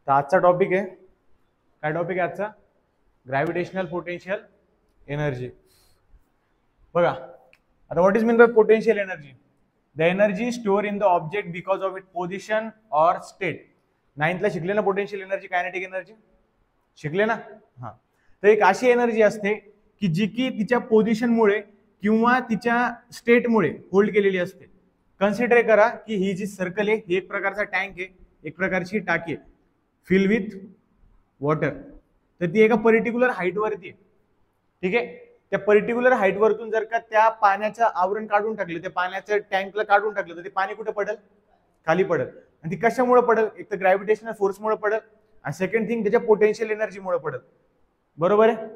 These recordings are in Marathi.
तर आजचा टॉपिक आहे, काय टॉपिक आहे आजचा? Gravitational potential energy. बघा आता what is mean by potential energy? The energy store in the object because of it position और स्टेट. 9th शिकले ना पोटेन्शियल एनर्जी, कायनेटिक एनर्जी शिकले ना. हा, तर एक अशी एनर्जी असते की जी की तिच्या पोझिशनमुळे किंवा तिच्या स्टेटमुळे होल्ड केलेली असते. कन्सिडर करा की ही जी सर्कल आहे ही एक प्रकारचा टँक आहे, एक प्रकारची टाकी आहे फिल विथ वॉटर. तर ती एका पर्टिक्युलर हाईट वरती आहे. ठीक आहे, त्या पर्टिक्युलर हाईट वरतून जर का त्या पाण्याचं आवरण काढून टाकलं, त्या पाण्याच्या टँकला काढून टाकलं, तर ते पाणी कुठे पडेल? खाली पडेल. आणि ती कशामुळे पडेल? एक तर ग्रॅव्हिटेशनल फोर्समुळे पडेल आणि सेकंड थिंग त्याच्या पोटेन्शियल एनर्जीमुळे पडेल. बरोबर आहे.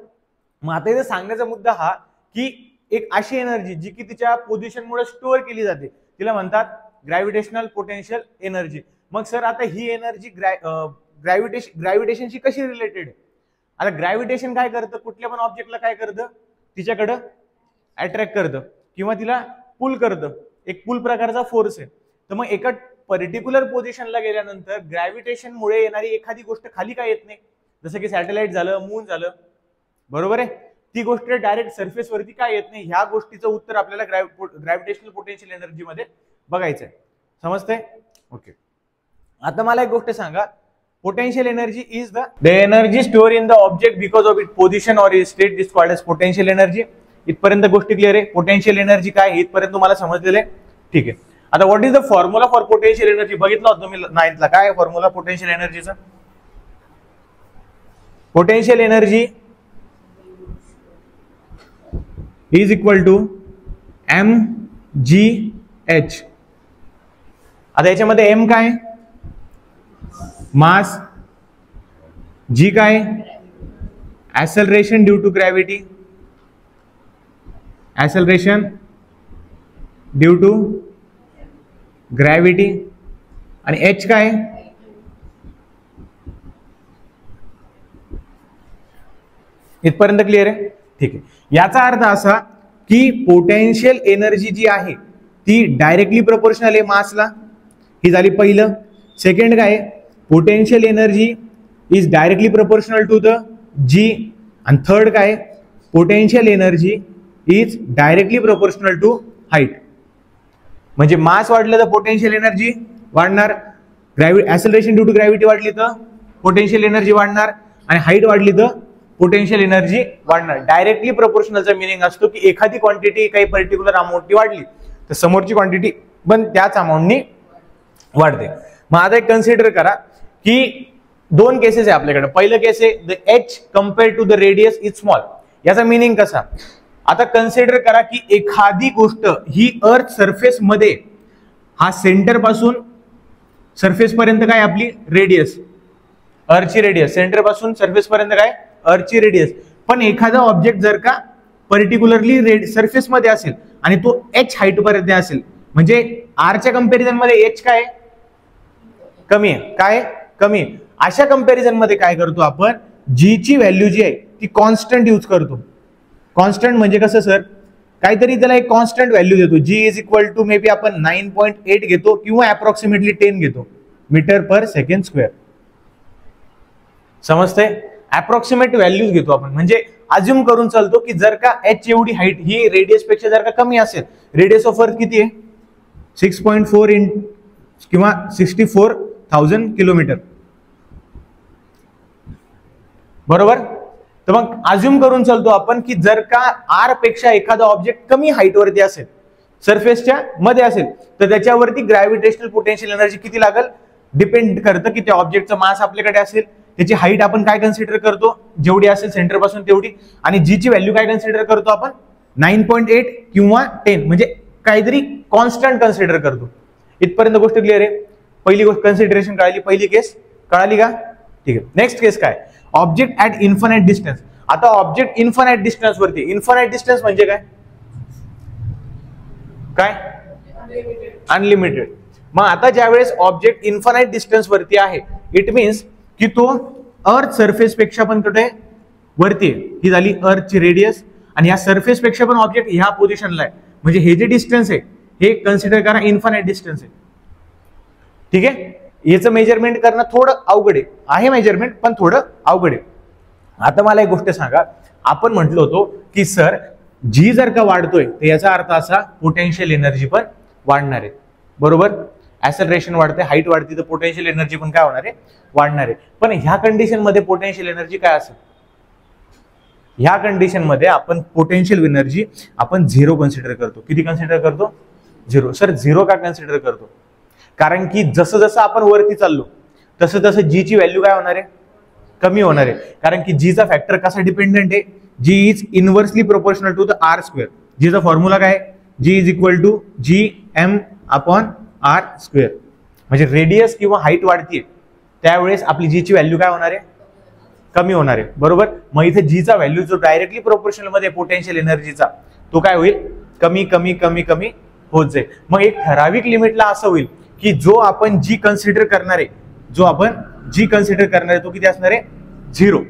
मग आता इथे सांगण्याचा मुद्दा हा की एक अशी एनर्जी जी की तिच्या पोझिशनमुळे स्टोअर केली जाते तिला म्हणतात ग्रॅव्हिटेशनल पोटेन्शियल एनर्जी. मग सर आता ही एनर्जी ग्रॅव्हिटेशनशी कशी रिलेटेड आहे? आता ग्रॅव्हिटेशन काय करतं? कुठल्या पण ऑब्जेक्टला काय करतं? तिच्याकडं अट्रॅक्ट करतं किंवा तिला पुल करतं. एक पुल प्रकारचा फोर्स आहे. तर मग एका पर्टिक्युलर पोझिशनला गेल्यानंतर ग्रॅव्हिटेशनमुळे येणारी एखादी गोष्ट खाली काय येत नाही, जसं की सॅटेलाइट झालं, मून झालं. बरोबर आहे. ती गोष्ट डायरेक्ट सरफेस वरती काय येत नाही. ह्या गोष्टीचं उत्तर आपल्याला ग्रॅव्हिटेशनल पोटेन्शियल एनर्जी मध्ये बघायचं आहे. समजतंय? ओके. आता मला एक गोष्ट सांगा, potential energy is the energy store in the object because of it position or it state is called as potential energy. इथपर्यंत गोष्टी क्लिअर आहे? पोटेन्शियल एनर्जी काय इथपर्यंत तुम्हाला समजलेलं आहे? ठीक आहे. आता what is the formula for potential energy? बघितलं होतं तुम्ही 9th ला. काय फॉर्म्युला पोटेन्शियल एनर्जीचा? Potential energy is equal to mgh. आता याच्यामध्ये m काय? मास. g काय? Acceleration due to gravity. Acceleration due to gravity. आणि h काय? इथपर्यंत क्लिअर आहे? ठीक आहे. याचा अर्थ असा की पोटेन्शियल एनर्जी जी आहे ती डायरेक्टली प्रोपोर्शनल आहे मासला. ही झाली पहिलं. सेकंड काय? Potential energy is directly proportional to the g. आणि थर्ड काय? Potential energy is directly proportional to height. म्हणजे मास वाढलं तर पोटेन्शियल एनर्जी वाढणार, ऍक्सेलरेशन ड्यू टू ग्रॅव्हिटी वाढली तर पोटेन्शियल एनर्जी वाढणार, आणि हाईट वाढली तर पोटेन्शियल एनर्जी वाढणार. डायरेक्टली प्रोपोर्शनलचा मिनिंग असतो की एखादी क्वांटिटी काही पर्टिक्युलर अमाऊंटनी वाढली तर समोरची क्वांटिटी पण त्याच अमाऊंटनी वाढते. मग आता एक कन्सिडर करा की दोन केसेस आहे आपल्याकडे. पहिलं केस आहे the h compare to the radius is small. याचा मिनिंग कसा? आता कन्सिडर करा की एखादी गोष्ट ही अर्थ सरफेस मध्ये, हा सेंटर पासून सरफेस पर्यंत काय आपली रेडियस, अर्थची रेडियस, सेंटर पासून सरफेस पर्यंत काय अर्थची रेडियस. पण एखादा ऑब्जेक्ट जर का पर्टिक्युलरली सरफेस मध्ये असेल आणि तो h हाईट पर्यंत असेल, म्हणजे r च्या कंपॅरिझन मध्ये h काय कमी आहे, काय कमी आहे. अशा कंपॅरिझन मध्ये काय करतो आपण? g ची व्हॅल्यू जी आहे ती कॉन्स्टंट यूज करतो. कॉन्स्टंट म्हणजे कसं सर? काहीतरी त्याला एक कॉन्स्टंट व्हॅल्यू देतो. g is equal to maybe आपण 9.8 घेतो किंवा अप्रॉक्सिमेटली 10 घेतो मीटर पर सेकंड स्क्वेअर. समजतंय? अप्रॉक्सिमेट व्हॅल्यूज घेतो आपण. म्हणजे अज्युम करून चालतो की जर का h एवढी हाईट ही रेडियस पेक्षा जर का कमी असेल, रेडियस ऑफ अर्थ किती आहे? 6.4 किंवा 64,000 किलोमीटर. बरोबर. तर मग अज्युम करून चालतो आपण की जर का r पेक्षा एखादा ऑब्जेक्ट कमी हाईट वरती असेल, सरफेसच्या मध्ये असेल, तर त्याच्यावरती ग्रॅव्हिटेशनल पोटेन्शियल एनर्जी किती लागेल डिपेंड करतं की त्या ऑब्जेक्टचं मास आपल्याकडे असेल, त्याची हाईट आपण काय कन्सिडर करतो जेवढी असेल सेंटर पासून तेवढी, आणि जी ची व्हॅल्यू काय कन्सिडर करतो आपण 9.8 किंवा 10, म्हणजे काहीतरी कॉन्स्टंट कन्सिडर करतो. इथपर्यंत गोष्ट क्लिअर आहे? पहिली गोष्ट कन्सिडरेशन कळाली, पहिली केस कळाली का? ठीक आहे. नेक्स्ट केस काय? Object at infinite distance. आता ऑब्जेक्ट इन्फानाइट डिस्टन्स वरती. इन्फानाइट डिस्टन्स म्हणजे काय? काय? अनलिमिटेड. मग आता ज्यावेळेस ऑब्जेक्ट इन्फानाइट डिस्टन्स वरती आहे, इट मीन्स की तो अर्थ सरफेस पेक्षा पण कुठे वरती आहे. ही झाली अर्थची रेडियस, आणि या सरफेस पेक्षा पण ऑब्जेक्ट ह्या पोझिशनला आहे. म्हणजे हे जे डिस्टन्स आहे हे कन्सिडर करा इन्फानाइट डिस्टन्स आहे. ठीक आहे. याचं मेजरमेंट करणं थोडं अवघड आहे मेजरमेंट, पण थोडं अवघड आहे. आता मला एक गोष्ट सांगा, आपण म्हटलो होतो की सर जी जर का वाढतोय तर याचा अर्थ असा पोटेन्शियल एनर्जी पण वाढणार आहे, बरोबर. ऍक्सेलरेशन वाढते, हाईट वाढते, तर पोटेन्शियल एनर्जी पण काय होणार आहे, वाढणार आहे. पण ह्या कंडिशन मध्ये पोटेन्शियल एनर्जी काय असेल, ह्या कंडिशन मध्ये आपण पोटेन्शियल एनर्जी आपण 0 कन्सिडर करतो. किती कन्सिडर करतो, 0. सर 0 का कन्सिडर करतो, कारण की जसं जसं आपण वरती चाललो तसं तसं जी ची व्हॅल्यू काय होणार आहे, कमी होणार आहे. कारण की जी चा फॅक्टर कसा डिपेंडेंट आहे, g is inversely proportional to the r square. G चा फॉर्म्युला काय, g is equal to G M upon r square. म्हणजे रेडियस किंवा हाईट वाढतीये त्यावेळेस आपली जी ची व्हॅल्यू काय होणार आहे, कमी होणार आहे, बरोबर. मग इथे जी चा व्हॅल्यू जो डायरेक्टली प्रोपोर्शनल मध्ये पोटेन्शियल एनर्जीचा, तो काय होईल, कमी कमी कमी कमी होत जाईल. मग एक ठराविक लिमिटला असं होईल की जो आपण जी कन्सिडर करणार आहे, जो आपण जी कन्सिडर करणार आहे तो किती असणार आहे, 0.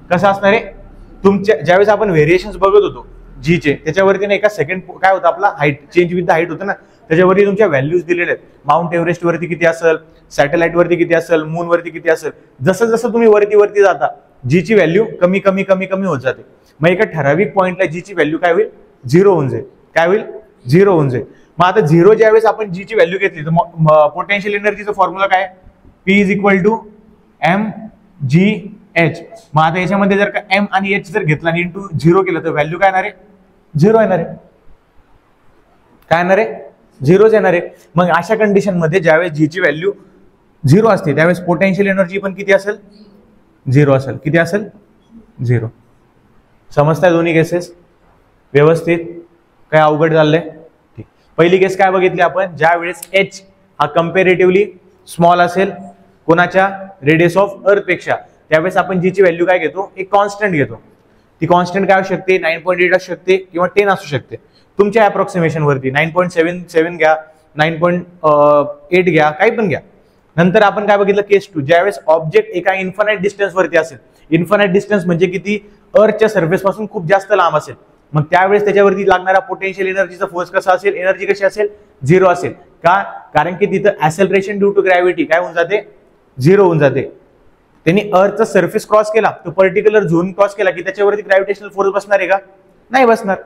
कसं असणार आहे, तुमच्या ज्यावेळेस आपण व्हेरिएशन्स बघत होतो जी चे, त्याच्यावरती ना एका सेकंड काय होतं आपला height change with the height होतं ना, त्याच्यावरती तुमच्या व्हॅल्यूज दिलेल्या आहेत. माउंट एव्हरेस्ट वरती किती असेल, सॅटेलाइट वरती किती असेल, मून वरती किती असेल. जसं जसं तुम्ही वरती जाता जी ची व्हॅल्यू कमी कमी कमी कमी होत जाते. मग एका ठराविक पॉइंटला जी ची व्हॅल्यू काय होईल, 0 होऊन जाईल. काय होईल, 0 होऊन जाईल. मग आता 0 ज्यावेळेस आपण जी ची व्हॅल्यू घेतली तर पोटेन्शियल एनर्जीचा फॉर्म्युला काय, P is equal to mgh. मग आता याच्यामध्ये जर का m आणि h जर घेतला आणि इंटू 0 केलं तर व्हॅल्यू काय येणार आहे, 0 येणार आहे. काय येणार आहे, 0च येणार आहे. मग अशा कंडिशन मध्ये ज्यावेळेस जी ची व्हॅल्यू 0 असते त्यावेळेस पोटेन्शियल एनर्जी पण किती असेल, 0 असेल. किती असेल, 0. समजताय दोन्ही केसेस व्यवस्थित, काय अवघड चाललंय. ठीक. पहिली केस काय बघितली आपण, ज्या वेळेस h हा कम्पॅरेटिव्हली स्मॉल असेल कोणाच्या, रेडियस ऑफ अर्थ पेक्षा, त्यावेळेस आपण जी ची व्हॅल्यू काय घेतो, एक कॉन्स्टंट घेतो. ती कॉन्स्टंट काय असू शकते, 9.8 असू शकते किंवा 10 असू शकते. तुमच्या अप्रॉक्सिमेशन वरती 9.77 घ्या, 9.8 घ्या, काही पण घ्या. नंतर आपण काय बघितलं, केस 2, ज्यावेळेस ऑब्जेक्ट एका इन्फानाइट डिस्टन्स वरती असेल. इन्फानाइट डिस्टन्स म्हणजे किती, अर्थच्या सरफेस पासून खूप जास्त लांब असेल. मग त्यावेळेस त्याच्यावरती लागणारा पोटेन्शियल एनर्जीचा फोर्स कसा असेल, एनर्जी कशी असेल, 0 असेल. का, कारण की तिथं ऍक्सेलरेशन ड्यू टू ग्रॅव्हिटी काय होऊन जाते, 0 होऊन जाते. त्यांनी अर्थचा सरफेस क्रॉस केला, तो पर्टिक्युलर झोन क्रॉस केला की त्याच्यावरती ग्रॅव्हिटेशनल फोर्स बसणार आहे का, नाही बसणार.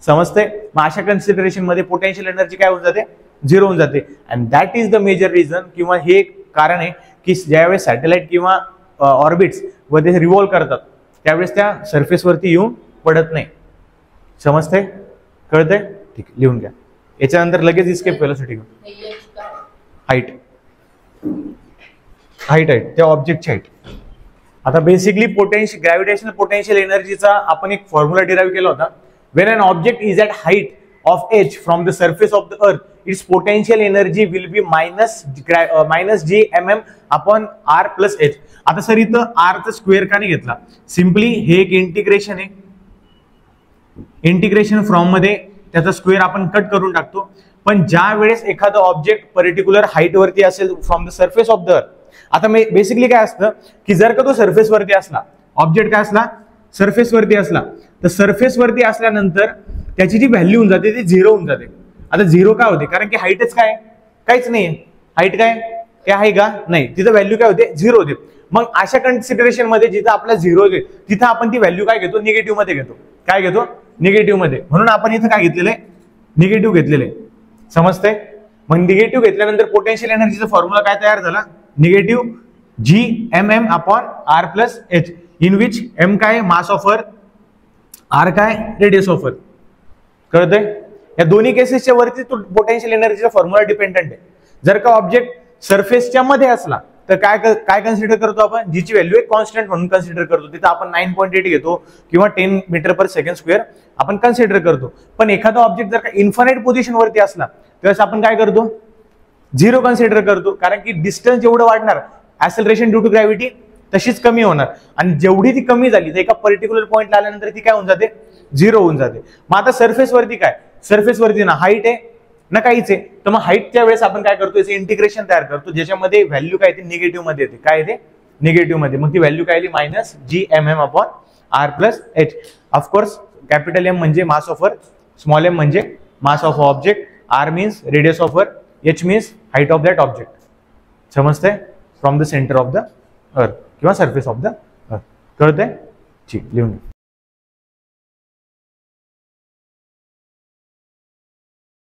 समजते. मग अशा कन्सिडरेशन मध्ये पोटेन्शियल एनर्जी काय होऊन जाते, 0 होऊन जाते. And that is the major reason, किंवा हे कारण आहे की ज्यावेळेस सॅटेलाइट किंवा ऑर्बिट्स व ते रिव्हॉल्व करतात त्यावेळेस त्या सरफेस वरती येऊन पडत नाही. समजते, कळतंय. ठीक आहे, लिहून घ्या. याच्यानंतर लगेच इस्केप व्हेलॉसिटी घेऊ. हाईट, हाईट आहे त्या ऑब्जेक्टची हाईट. आता बेसिकली पोटेन्शियल, ग्रॅव्हिटेशनल पोटेन्शियल एनर्जीचा आपण एक फॉर्म्युला डिराईव्ह केला होता. When an object is at height of h from the surface of the earth, its potential energy will be minus g mm upon r plus h. आता सर इथं r चा स्क्वेअर का नाही घेतला, सिम्पली हे एक इंटिग्रेशन आहे. इंटिग्रेशन फ्रॉम मध्ये त्याचा स्क्वेअर आपण कट करून टाकतो. पण ज्या वेळेस एखादा ऑब्जेक्ट पर्टिक्युलर हाईट वरती असेल from the surface of the अर्थ, आता बेसिकली काय असतं की जर का तो सरफेस वरती असला, ऑब्जेक्ट काय असला, सरफेस वरती असला, तर सरफेस वरती असल्यानंतर त्याची जी व्हॅल्यू होऊन जाते ती 0 होऊन जाते. आता 0 काय होते, कारण की हाईटच काय, काहीच नाहीये. हाईट काय आहे का, नाही. तिथं व्हॅल्यू काय होते, 0 होते. मग अशा कन्सिडरेशन मध्ये जिथं आपला 0 होते तिथं आपण ती व्हॅल्यू काय घेतो, निगेटिव्ह मध्ये घेतो. काय घेतो, निगेटिव्ह मध्ये. म्हणून आपण इथं काय घेतलेलं आहे, निगेटिव्ह घेतलेलं आहे. समजतंय. मग निगेटिव्ह घेतल्यानंतर पोटेन्शियल एनर्जीचा फॉर्म्युला काय तयार झाला, negative gmm upon r plus h, in which m काय, मास ऑफ अर्थ, r काय, रेडियस ऑफ अर्थ. कळतंय. या दोन्ही केसेसच्या वरती तो पोटेन्शियल एनर्जीचा फॉर्म्युला डिपेंडंट आहे. जर का ऑब्जेक्ट सरफेसच्या मध्ये असला तर काय कन्सिडर करतो आपण, जी ची व्हॅल्यू एक कॉन्स्टंट म्हणून कन्सिडर करतो. तिथं आपण 9.8 घेतो किंवा 10 मीटर पर सेकंड स्क्वेअर आपण कन्सिडर करतो. पण एखादा ऑब्जेक्ट जर का इन्फानाइट पोझिशन वरती असला त्यावेळेस आपण काय करतो, 0 कन्सिडर करतो. कारण की डिस्टन्स जेवढं वाढणार, ऍक्सेलरेशन ड्यू टू ग्रॅव्हिटी तशीच कमी होणार. आणि जेवढी ती कमी झाली तर एका पर्टिक्युलर पॉइंटला आल्यानंतर ती काय होऊन जाते, 0 होऊन जाते. मग आता सरफेस वरती काय, सरफेस वरती ना हाईट आहे ना काहीच आहे. तर मग हाईटच्या वेळेस आपण काय करतो, याचे इंटिग्रेशन तयार करतो ज्याच्यामध्ये व्हॅल्यू काय येते, निगेटिव्ह मध्ये येते. काय येते, निगेटिव्ह मध्ये. मग ती व्हॅल्यू काय आली, minus gmm upon r plus h. Of course capital M म्हणजे mass of earth, small m म्हणजे mass of object, r means radius of earth, h means height of that object. समजतंय? From the centre of the earth किंवा सरफेस ऑफ द अर्थ. कळतंय? ठीक, लिहून घ्या.